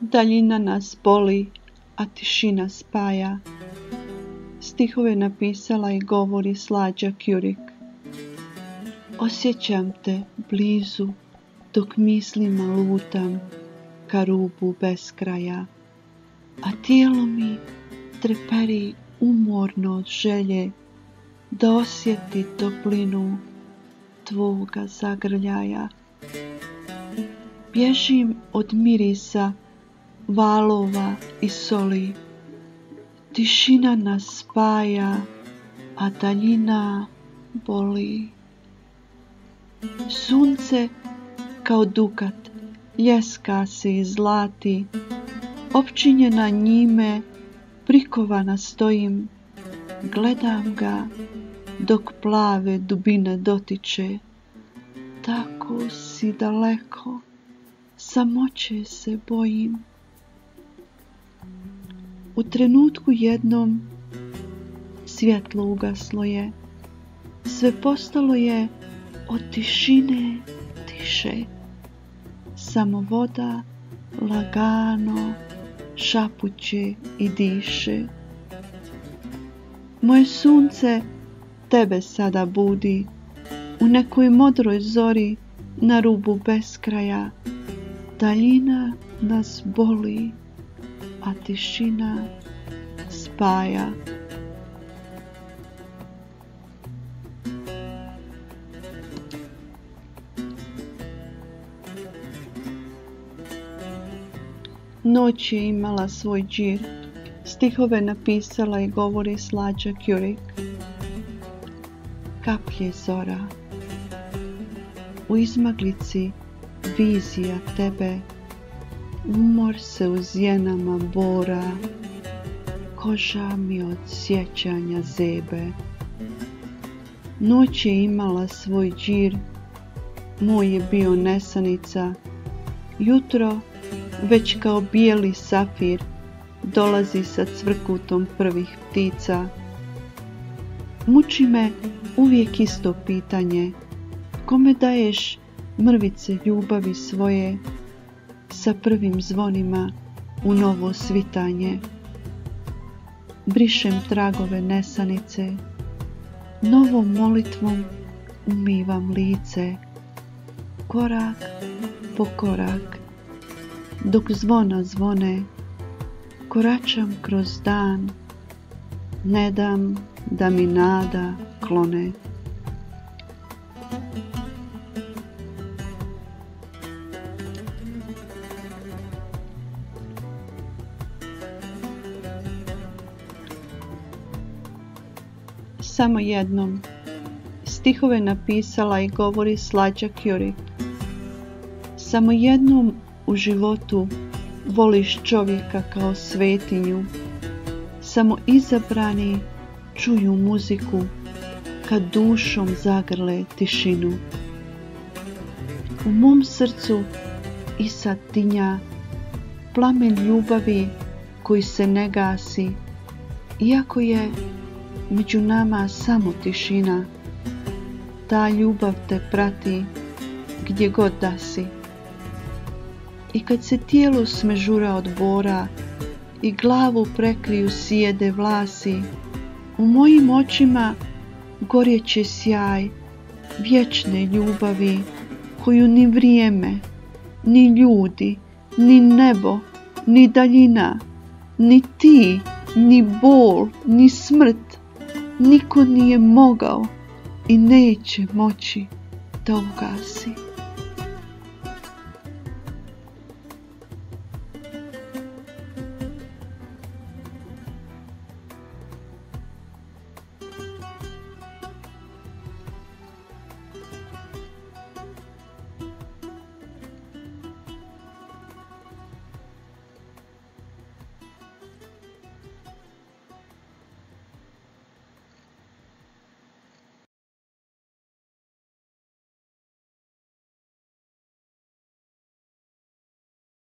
Daljina nas boli, a tišina spaja. Stihove napisala i govori Slađa Kjurik. Osjećam te blizu, dok mislima lutam ka rubu beskraja, a tijelo mi treperi umorno od želje da osjeti toplinu tvoga zagrljaja. Bježim od mirisa valova i soli, tišina nas spaja, a daljina boli. Sunce kao dukat ljeska se i zlati, opčinjena njime prikovana stojim, gledam ga dok plave dubine dotiče. Tako si daleko, samoće se bojim. U trenutku jednom svjetlo ugaslo je, sve postalo je od tišine tiše. Samo voda lagano šapuće i diše. Moje sunce tebe sada budi u nekoj modroj zori na rubu beskraja. Daljina nas boli, a tišina spaja. Noć je imala svoj džir. Stihove napisala i govori Slađa Kjurik. Kaplje zora. U izmaglici vizija tebe, umor se u zjenama bora, koža mi od sjećanja zebe. Noć je imala svoj džir, moj je bio nesanica, jutro već kao bijeli safir dolazi sa cvrkutom prvih ptica. Muči me uvijek isto pitanje, kome daješ mrvice ljubavi svoje sa prvim zvonima u novo svitanje. Brišem tragove nesanice, novom molitvom umivam lice, korak po korak, dok zvona zvone, koračam kroz dan, ne dam da mi nada klone. Samo jednom. Stihove napisala i govori Slađa Kjurik. Samo jednom u životu voliš čovjeka kao svetinju. Samo izabrani čuju muziku kad dušom zagrle tišinu. U mom srcu i sad tinja plamen ljubavi koji se ne gasi, iako je među nama samo tišina. Ta ljubav te prati gdje god da si. I kad se tijelo smežura od bora i glavu prekriju sjede vlasi, u mojim očima gorjeće sjaj vječne ljubavi koju ni vrijeme, ni ljudi, ni nebo, ni daljina, ni ti, ni bol, ni smrt niko nije mogao i neće moći da ugasi.